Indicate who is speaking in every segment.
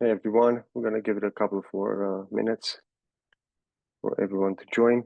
Speaker 1: Hey everyone, we're going to give it a couple of more minutes for everyone to join.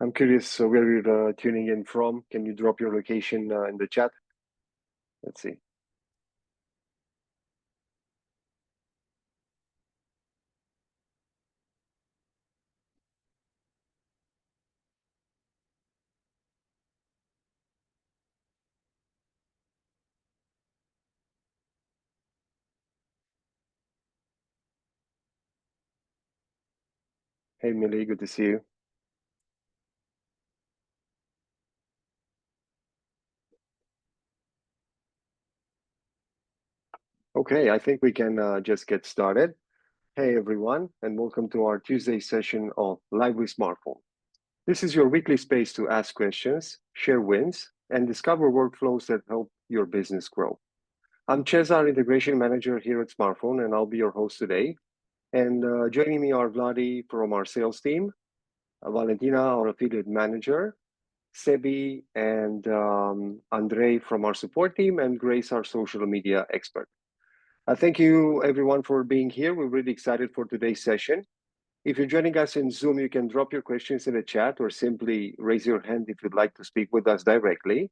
Speaker 1: I'm curious where you're tuning in from. Can you drop your location in the chat? Let's see. Hey Millie, good to see you. Okay, I think we can just get started. Hey everyone, and welcome to our Tuesday session of Live with Smartphone. This is your weekly space to ask questions, share wins, and discover workflows that help your business grow. I'm Cesar, Integration Manager here at Smartphone, and I'll be your host today. And joining me are Vladi from our sales team, Valentina, our affiliate manager, Sebi and Andre from our support team, and Grace, our social media expert. Thank you, everyone, for being here. We're really excited for today's session. If you're joining us in Zoom, you can drop your questions in the chat or simply raise your hand if you'd like to speak with us directly.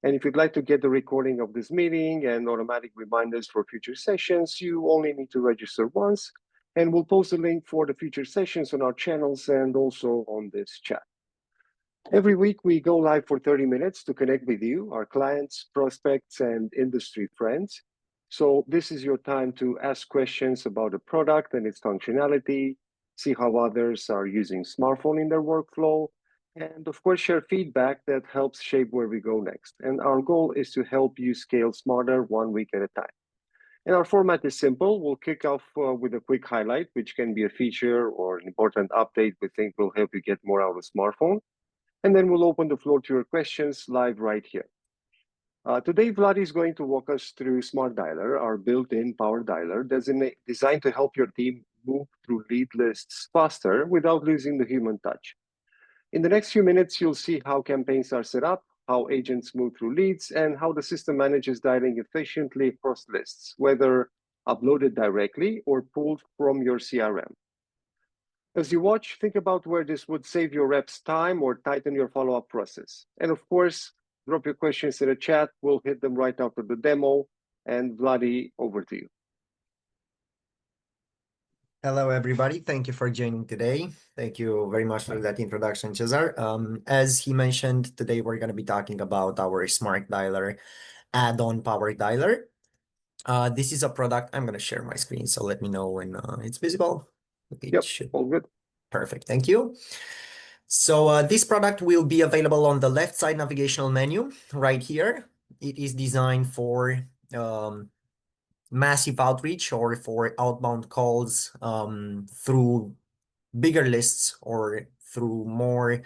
Speaker 1: And if you'd like to get the recording of this meeting and automatic reminders for future sessions, you only need to register once. And we'll post a link for the future sessions on our channels and also on this chat. Every week, we go live for 30 minutes to connect with you, our clients, prospects, and industry friends. So this is your time to ask questions about the product and its functionality, see how others are using smartphone in their workflow, and of course, share feedback that helps shape where we go next. And our goal is to help you scale smarter 1 week at a time. And our format is simple. We'll kick off with a quick highlight, which can be a feature or an important update we think will help you get more out of smartphone. And then we'll open the floor to your questions live right here. Today, Vlad is going to walk us through Smart Dialer, our built-in power dialer designed to help your team move through lead lists faster without losing the human touch. In the next few minutes, you'll see how campaigns are set up, how agents move through leads, and how the system manages dialing efficiently across lists, whether uploaded directly or pulled from your CRM. As you watch, think about where this would save your reps time or tighten your follow-up process. And of course, drop your questions in the chat. We'll hit them right after the demo. And Vladi, over to you.
Speaker 2: Hello, everybody. Thank you for joining today. Thank you very much for that introduction, Cesar. As he mentioned, today we're going to be talking about our Smart Dialer add-on power dialer. This is a product. I'm going to share my screen, so let me know when it's visible.
Speaker 1: Yep, all good.
Speaker 2: Perfect. Thank you. So this product will be available on the left side navigational menu right here. It is designed for massive outreach or for outbound calls through bigger lists or through more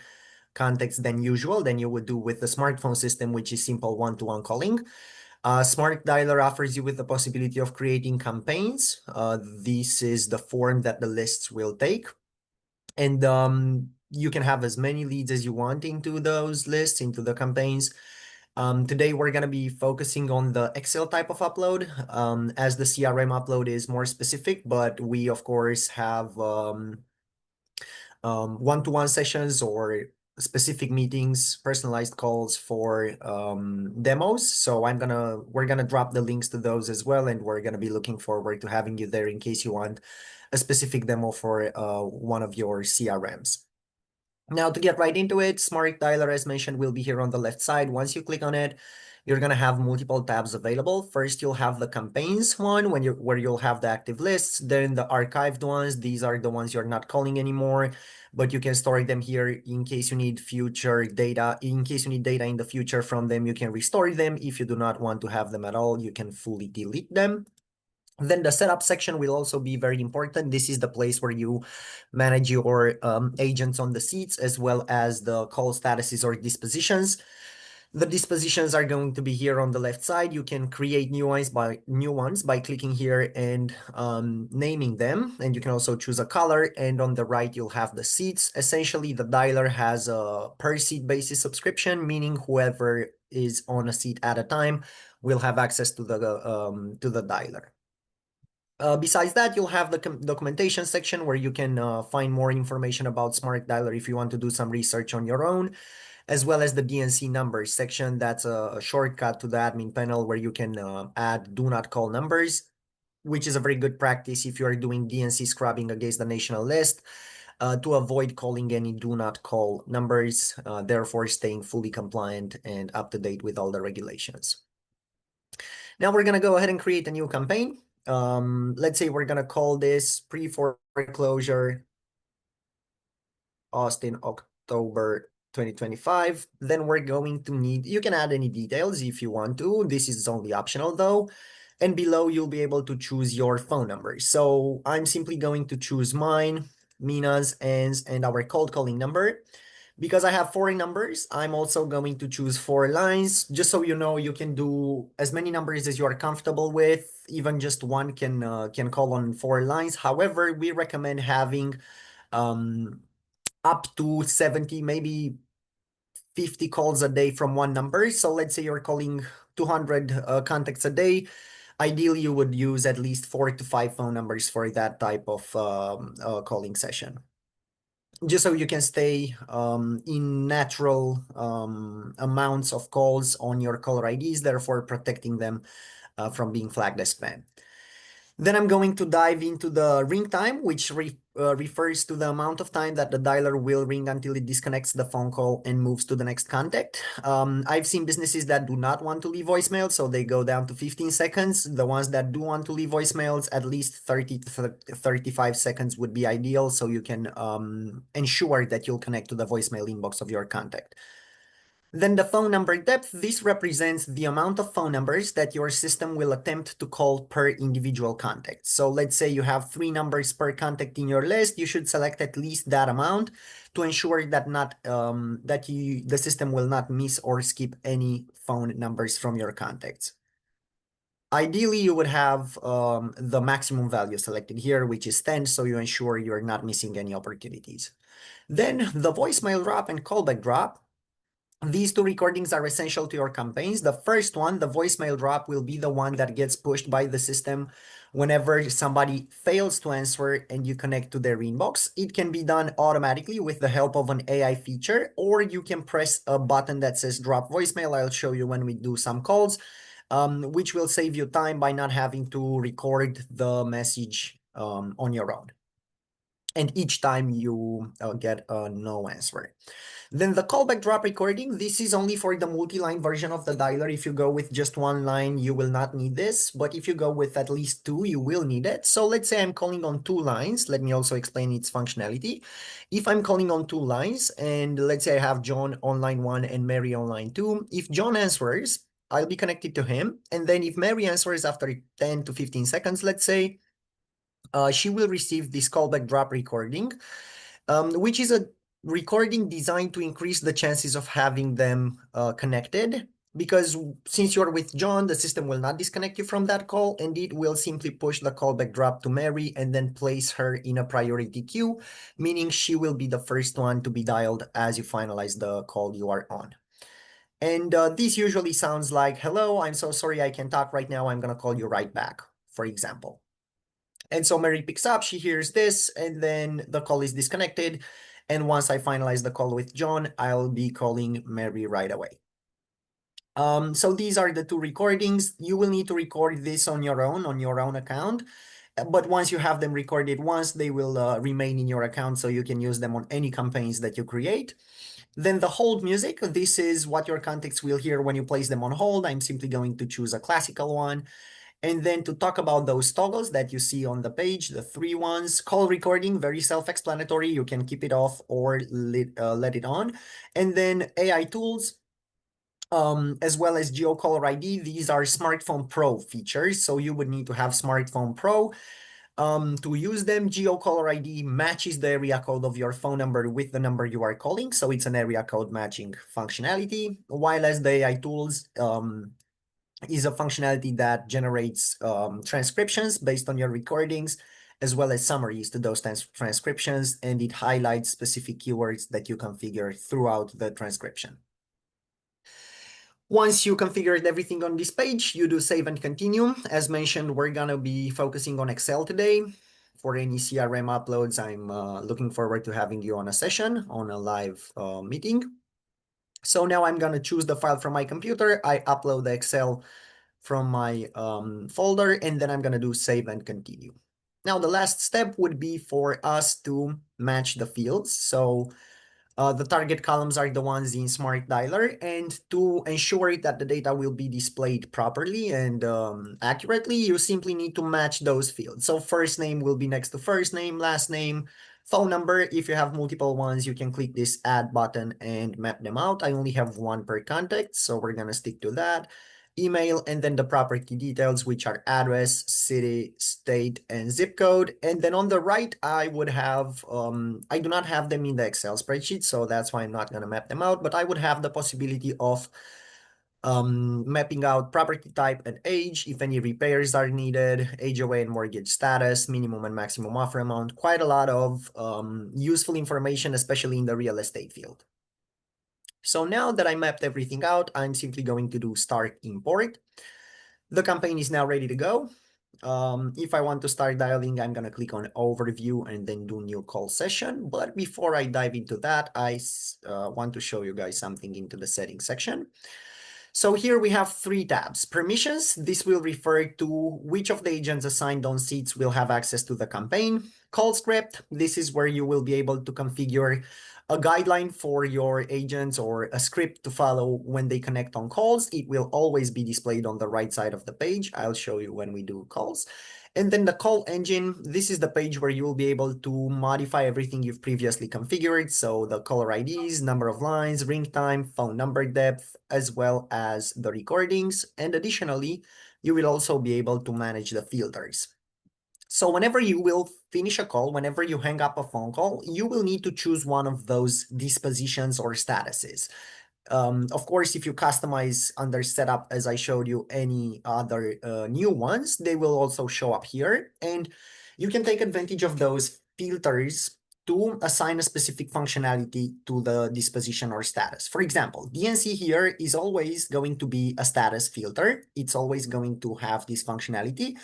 Speaker 2: context than usual than you would do with the smartphone system, which is simple one-to-one calling. Smart Dialer offers you with the possibility of creating campaigns. This is the form that the lists will take. And you can have as many leads as you want into those lists, into the campaigns. Today, we're going to be focusing on the Excel type of upload, as the CRM upload is more specific, but we, of course, have one-to-one sessions or specific meetings, personalized calls for demos. So we're gonna drop the links to those as well, and we're gonna be looking forward to having you there in case you want a specific demo for one of your CRMs. Now, to get right into it, Smart Dialer, as mentioned, will be here on the left side. Once you click on it, you're going to have multiple tabs available. First, you'll have the campaigns one where you'll have the active lists. Then the archived ones. These are the ones you're not calling anymore, but you can store them here in case you need future data. In case you need data in the future from them, you can restore them. If you do not want to have them at all, you can fully delete them. Then the setup section will also be very important. This is the place where you manage your agents on the seats, as well as the call statuses or dispositions. The dispositions are going to be here on the left side. You can create new ones by clicking here and naming them. And you can also choose a color. And on the right, you'll have the seats. Essentially, the dialer has a per seat basis subscription, meaning whoever is on a seat at a time will have access to the dialer. Besides that, you'll have the documentation section where you can find more information about Smart Dialer if you want to do some research on your own, as well as the DNC numbers section. That's a shortcut to the admin panel where you can add do not call numbers, which is a very good practice if you are doing DNC scrubbing against the national list to avoid calling any do not call numbers, therefore staying fully compliant and up to date with all the regulations. Now we're going to go ahead and create a new campaign. Let's say we're going to call this pre-foreclosure Austin October 2025. Then we're going to need, you can add any details if you want to. This is only optional though. And below you'll be able to choose your phone number. So I'm simply going to choose mine, Mina's, and our cold calling number. Because I have 4 numbers, I'm also going to choose 4 lines. Just so you know, you can do as many numbers as you are comfortable with. Even just one can call on 4 lines. However, we recommend having up to 70, maybe 50 calls a day from one number. So let's say you're calling 200 contacts a day. Ideally, you would use at least 4 to 5 phone numbers for that type of calling session, just so you can stay in natural amounts of calls on your caller IDs, therefore protecting them from being flagged as spam. Then I'm going to dive into the ring time, which refers to the amount of time that the dialer will ring until it disconnects the phone call and moves to the next contact. I've seen businesses that do not want to leave voicemail, so they go down to 15 seconds. The ones that do want to leave voicemails, at least 30 to 35 seconds would be ideal, so you can ensure that you'll connect to the voicemail inbox of your contact. Then the phone number depth, this represents the amount of phone numbers that your system will attempt to call per individual contact. So let's say you have 3 numbers per contact in your list, you should select at least that amount to ensure that the system will not miss or skip any phone numbers from your contacts. Ideally, you would have the maximum value selected here, which is 10, so you ensure you're not missing any opportunities. Then the voicemail drop and callback drop. These 2 recordings are essential to your campaigns. The first one, the voicemail drop, will be the one that gets pushed by the system whenever somebody fails to answer and you connect to their inbox. It can be done automatically with the help of an AI feature, or you can press a button that says drop voicemail. I'll show you when we do some calls, which will save you time by not having to record the message on your own. And each time you get a no answer. Then the callback drop recording, this is only for the multi-line version of the dialer. If you go with just 1 line, you will not need this. But if you go with at least 2, you will need it. So let's say I'm calling on 2 lines. Let me also explain its functionality. If I'm calling on 2 lines, and let's say I have John on line 1 and Mary on line 2, if John answers, I'll be connected to him. And then if Mary answers after 10 to 15 seconds, let's say, she will receive this callback drop recording, which is a recording designed to increase the chances of having them connected. Because since you're with John, the system will not disconnect you from that call, and it will simply push the callback drop to Mary and then place her in a priority queue, meaning she will be the first one to be dialed as you finalize the call you are on. And this usually sounds like, hello, I'm so sorry I can't talk right now. I'm going to call you right back, for example. And so Mary picks up, she hears this, and then the call is disconnected. And once I finalize the call with John, I'll be calling Mary right away. So these are the 2 recordings. You will need to record this on your own account. But once you have them recorded once, they will remain in your account, so you can use them on any campaigns that you create. Then the hold music, this is what your contacts will hear when you place them on hold. I'm simply going to choose a classical one. And then to talk about those toggles that you see on the page, the 3 ones, call recording, very self-explanatory. You can keep it off or let it on. And then AI tools. as well as GeoCaller ID. These are Smartphone Pro features, so you would need to have Smartphone Pro to use them. GeoCaller ID matches the area code of your phone number with the number you are calling, so it's an area code matching functionality, while as the AI tools is a functionality that generates transcriptions based on your recordings, as well as summaries to those transcriptions, and it highlights specific keywords that you configure throughout the transcription. Once you configured everything on this page, you do save and continue. As mentioned, we're gonna be focusing on Excel today. For any CRM uploads, I'm looking forward to having you on a session, on a live meeting. So now I'm gonna choose the file from my computer. I upload the Excel from my folder, and then I'm gonna do save and continue. Now the last step would be for us to match the fields. So the target columns are the ones in Smart Dialer, and to ensure that the data will be displayed properly and accurately, you simply need to match those fields. So first name will be next to first name, last name, phone number. If you have multiple ones, you can click this add button and map them out. I only have one per contact, so we're gonna stick to that. Email, and then the property details, which are address, city, state, and zip code. And then on the right, I would have, I do not have them in the Excel spreadsheet, so that's why I'm not gonna map them out, but I would have the possibility of mapping out property type and age, if any repairs are needed, HOA and mortgage status, minimum and maximum offer amount, quite a lot of useful information, especially in the real estate field. So now that I mapped everything out, I'm simply going to do start import. The campaign is now ready to go. If I want to start dialing, I'm gonna click on overview and then do new call session. But before I dive into that, I want to show you guys something into the settings section. So here we have three tabs. Permissions, this will refer to which of the agents assigned on seats will have access to the campaign. Call script, this is where you will be able to configure a guideline for your agents or a script to follow when they connect on calls. It will always be displayed on the right side of the page. I'll show you when we do calls. And then the call engine, this is the page where you will be able to modify everything you've previously configured. So the caller IDs, number of lines, ring time, phone number depth, as well as the recordings. And additionally, you will also be able to manage the filters. So whenever you will finish a call, whenever you hang up a phone call, you will need to choose one of those dispositions or statuses. Of course, if you customize under setup, as I showed you, any other new ones, they will also show up here. And you can take advantage of those filters to assign a specific functionality to the disposition or status. For example, DNC here is always going to be a status filter. It's always going to have this functionality,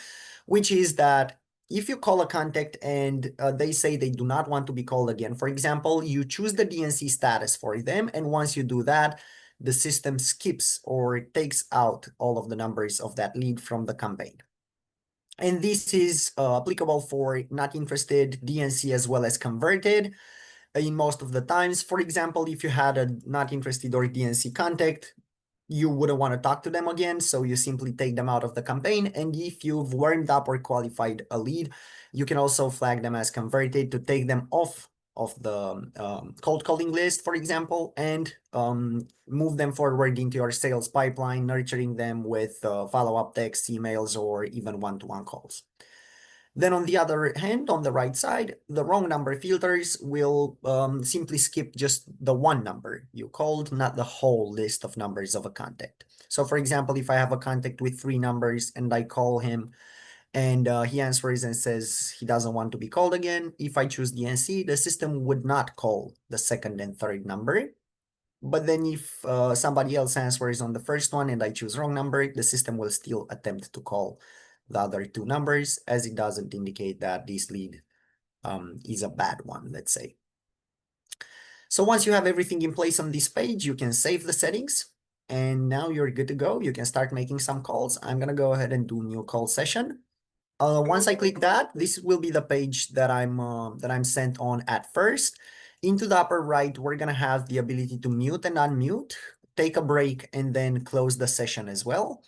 Speaker 2: which is that if you call a contact and they say they do not want to be called again, for example, you choose the DNC status for them. And once you do that, the system skips or takes out all of the numbers of that lead from the campaign. And this is applicable for not interested, DNC, as well as converted in most of the times. For example, if you had a not interested or DNC contact, you wouldn't want to talk to them again, so you simply take them out of the campaign. And if you've warmed up or qualified a lead, you can also flag them as converted to take them off of the cold calling list, for example, and move them forward into your sales pipeline, nurturing them with follow-up texts, emails, or even one-to-one calls. Then on the other hand, on the right side, the wrong number filters will simply skip just the one number you called, not the whole list of numbers of a contact. So for example, if I have a contact with 3 numbers and I call him and he answers and says he doesn't want to be called again, if I choose DNC, the system would not call the second and third number. But then if somebody else answers on the first one and I choose wrong number, the system will still attempt to call the other 2 numbers, as it doesn't indicate that this lead is a bad one, let's say. So once you have everything in place on this page, you can save the settings, and now you're good to go. You can start making some calls. I'm gonna go ahead and do new call session. Once I click that, this will be the page that I'm sent on at first. Into the upper right, we're gonna have the ability to mute and unmute, take a break, and then close the session as well.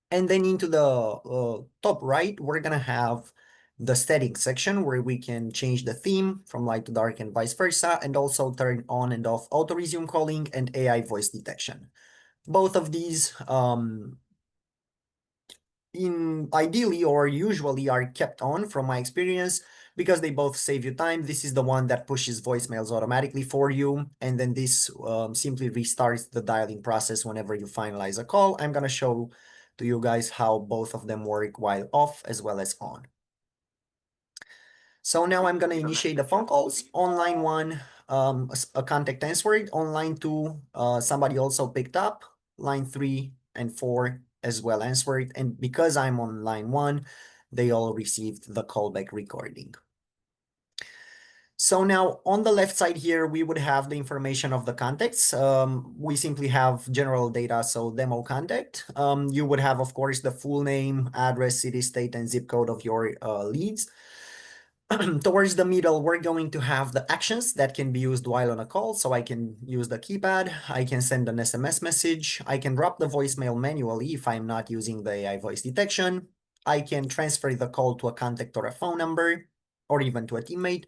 Speaker 2: And then into the top right, we're gonna have the settings section where we can change the theme from light to dark and vice versa, and also turn on and off auto resume calling and AI voice detection. Both of these ideally or usually are kept on from my experience because they both save you time. This is the one that pushes voicemails automatically for you, and then this simply restarts the dialing process whenever you finalize a call. I'm gonna show to you guys how both of them work while off as well as on. So now I'm gonna initiate the phone calls. On line 1, a contact answered. On line 2, somebody also picked up. Line 3 and 4 as well answered. And because I'm on line 1, they all received the callback recording. So now on the left side here, we would have the information of the contacts. We simply have general data, so demo contact. You would have, of course, the full name, address, city, state, and zip code of your leads. Towards the middle, we're going to have the actions that can be used while on a call. So I can use the keypad, I can send an SMS message, I can drop the voicemail manually if I'm not using the AI voice detection. I can transfer the call to a contact or a phone number, or even to a teammate.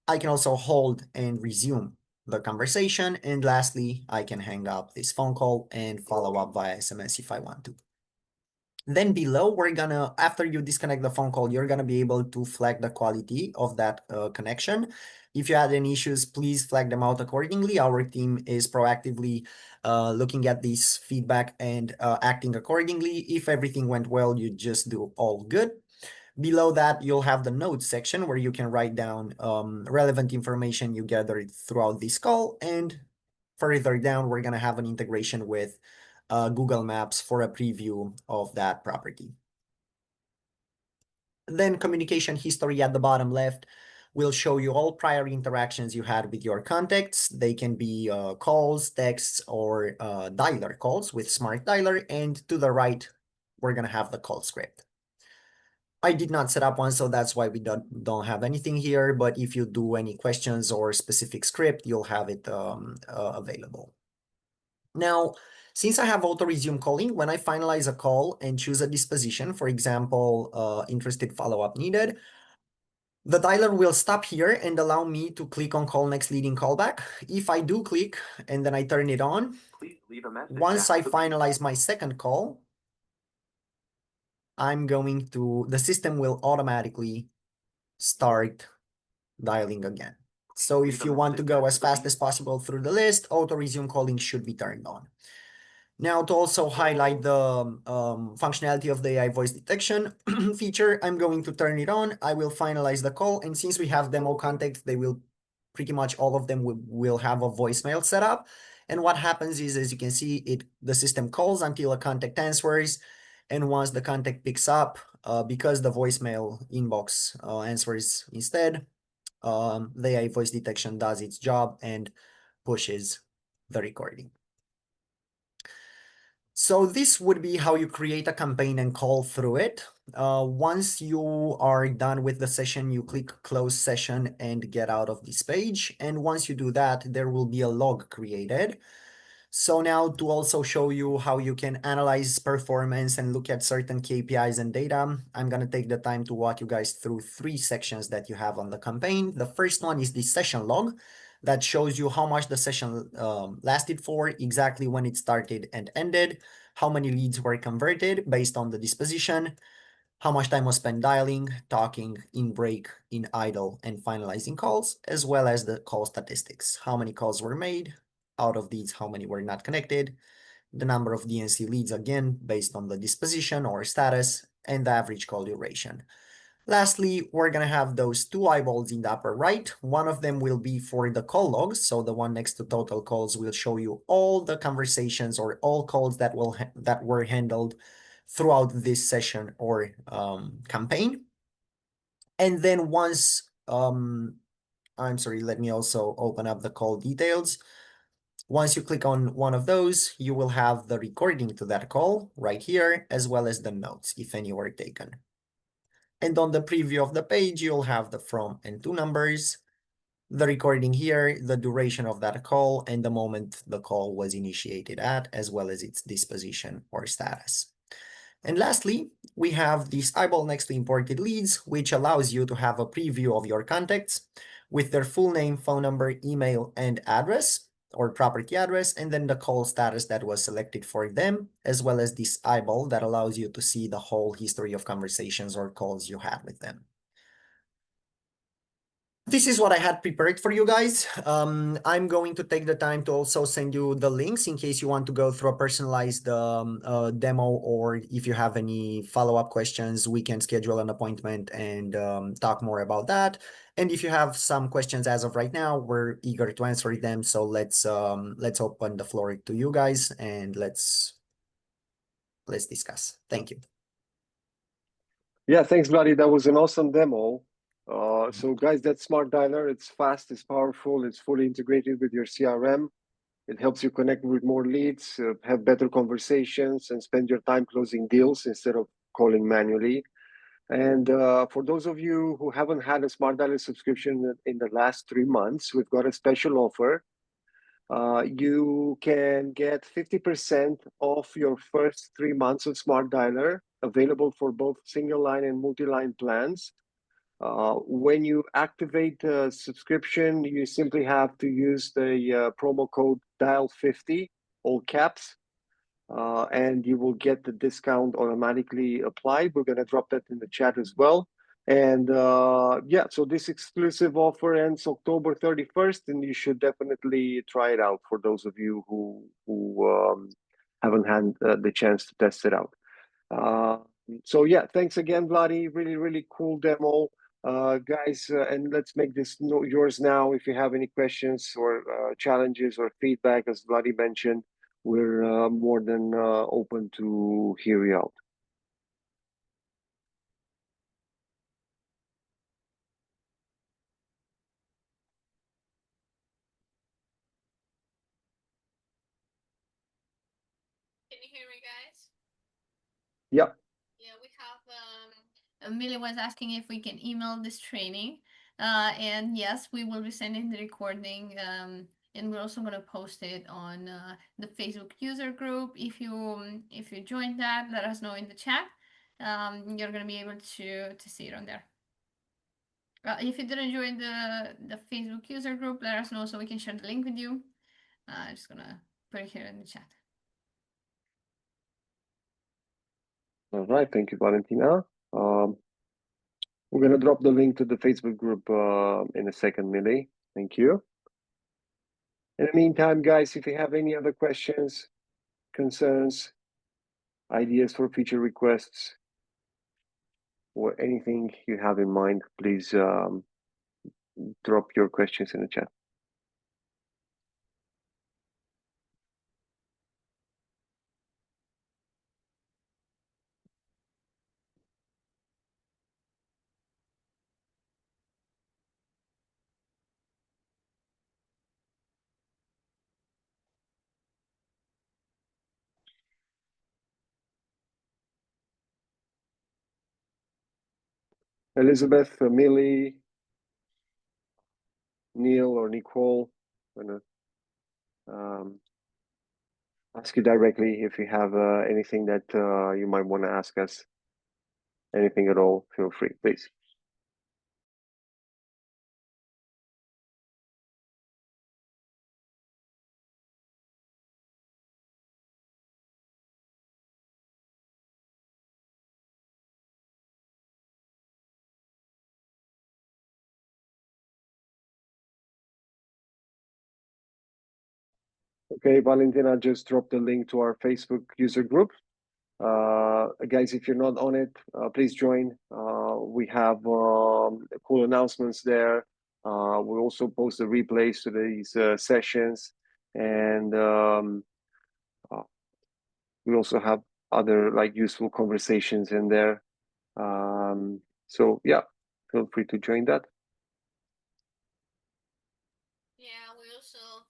Speaker 2: I can also hold and resume the conversation. And lastly, I can hang up this phone call and follow up via SMS if I want to. Then below, after you disconnect the phone call, you're gonna be able to flag the quality of that connection. If you had any issues, please flag them out accordingly. Our team is proactively looking at this feedback and acting accordingly. If everything went well, you just do all good. Below that, you'll have the notes section where you can write down relevant information you gathered throughout this call. And further down, we're gonna have an integration with Google Maps for a preview of that property. Then communication history at the bottom left will show you all prior interactions you had with your contacts. They can be calls, texts, or dialer calls with Smart Dialer. And to the right, we're gonna have the call script. I did not set up one, so that's why we don't have anything here. But if you do any questions or specific script, you'll have it available. Now, since I have auto resume calling, when I finalize a call and choose a disposition, for example, interested follow-up needed, the dialer will stop here and allow me to click on call next leading callback. If I do click and then I turn it on,
Speaker 3: Please leave a message
Speaker 2: once I
Speaker 3: after the beep.
Speaker 2: finalize my second call, the system will automatically start dialing again. So if you want to go as fast as possible through the list, auto resume calling should be turned on. Now, to also highlight the functionality of the AI voice detection feature, I'm going to turn it on. I will finalize the call. And since we have demo contact, pretty much all of them will have a voicemail set up. And what happens is, as you can see, the system calls until a contact answers. And once the contact picks up, because the voicemail inbox answers instead, the AI voice detection does its job and pushes the recording. So this would be how you create a campaign and call through it. Once you are done with the session, you click close session and get out of this page. And once you do that, there will be a log created. So now to also show you how you can analyze performance and look at certain KPIs and data, I'm going to take the time to walk you guys through 3 sections that you have on the campaign. The first one is the session log that shows you how much the session lasted for, exactly when it started and ended, how many leads were converted based on the disposition, how much time was spent dialing, talking, in break, in idle, and finalizing calls, as well as the call statistics. How many calls were made? Out of these, how many were not connected? The number of DNC leads, again, based on the disposition or status, and the average call duration. Lastly, we're going to have those 2 eyeballs in the upper right. One of them will be for the call logs. So the one next to total calls will show you all the conversations or all calls that were handled throughout this session or campaign. And then let me also open up the call details. Once you click on one of those, you will have the recording to that call right here, as well as the notes, if any were taken. And on the preview of the page, you'll have the from and to numbers, the recording here, the duration of that call, and the moment the call was initiated at, as well as its disposition or status. And lastly, we have this eyeball next to imported leads, which allows you to have a preview of your contacts with their full name, phone number, email, and address. or property address, and then the call status that was selected for them, as well as this eyeball that allows you to see the whole history of conversations or calls you had with them. This is what I had prepared for you guys. I'm going to take the time to also send you the links in case you want to go through a personalized demo, or if you have any follow-up questions, we can schedule an appointment and talk more about that. And if you have some questions as of right now, we're eager to answer them. So let's open the floor to you guys and let's discuss. Thank you.
Speaker 1: Yeah, thanks, Vladi. That was an awesome demo. So guys, that Smart Dialer, it's fast, it's powerful, it's fully integrated with your CRM. It helps you connect with more leads, have better conversations, and spend your time closing deals instead of calling manually. And for those of you who haven't had a Smart Dialer subscription in the last 3 months, we've got a special offer. You can get 50% off your first 3 months of Smart Dialer, available for both single line and multi-line plans. When you activate the subscription, you simply have to use the promo code DIAL50, all caps, and you will get the discount automatically applied. We're going to drop that in the chat as well. And yeah, so this exclusive offer ends October 31st, and you should definitely try it out for those of you who haven't had the chance to test it out. So yeah, thanks again, Vladi. Really, really cool demo. Guys, and let's make this yours now. If you have any questions or challenges or feedback, as Vladi mentioned, we're more than open to hear you out.
Speaker 3: Can you hear me, guys?
Speaker 1: Yeah.
Speaker 3: Yeah, we have Millie was asking if we can email this training. And yes, we will be sending the recording. And we're also gonna post it on the Facebook user group. If you join that, let us know in the chat. You're gonna be able to see it on there. If you didn't join the Facebook user group, let us know so we can share the link with you. I'm just gonna put it here in the chat.
Speaker 1: All right. Thank you, Valentina. We're going to drop the link to the Facebook group in a second, Millie. Thank you. In the meantime, guys, if you have any other questions, concerns, ideas for future requests, or anything you have in mind, please drop your questions in the chat. Elizabeth, Millie, Neil, or Nicole, I'm going to ask you directly if you have anything that you might want to ask us. Anything at all, feel free, please. Okay, Valentina just dropped the link to our Facebook user group. Guys, if you're not on it, please join. We have cool announcements there. We also post the replays to these sessions, and we also have other like useful conversations in there. So yeah, feel free to join that.
Speaker 3: Yeah, we also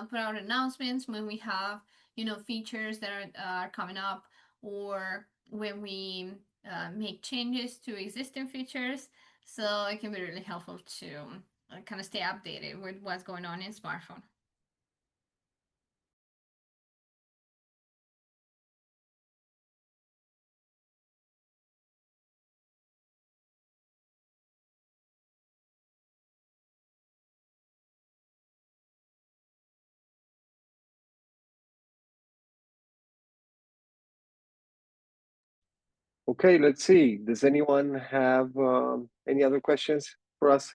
Speaker 3: put out announcements when we have, features that are coming up, or when we make changes to existing features. So it can be really helpful to kind of stay updated with what's going on in smartphone.
Speaker 1: Okay, let's see. Does anyone have any other questions for us?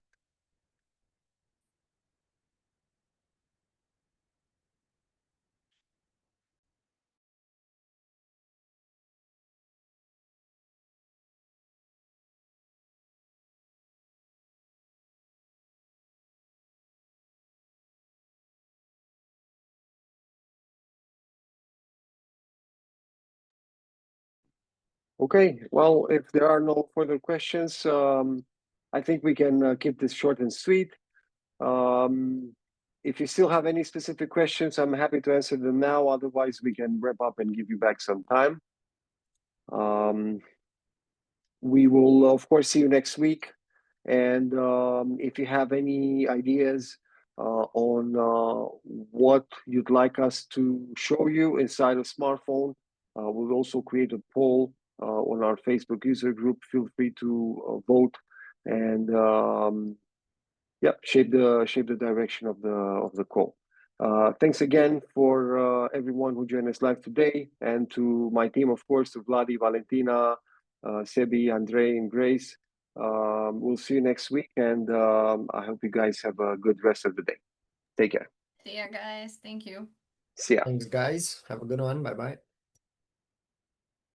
Speaker 1: Okay, well, if there are no further questions, I think we can keep this short and sweet. If you still have any specific questions, I'm happy to answer them now. Otherwise, we can wrap up and give you back some time. We will, of course, see you next week. And if you have any ideas on what you'd like us to show you inside a smartphone, we'll also create a poll on our Facebook user group. Feel free to vote and shape the direction of the call. Thanks again for everyone who joined us live today, and to my team, of course, to Vladi, Valentina, Sebi, Andre, and Grace. We'll see you next week, and I hope you guys have a good rest of the day. Take care.
Speaker 3: See ya, guys. Thank you.
Speaker 1: See ya.
Speaker 2: Thanks, guys. Have a good one. Bye bye.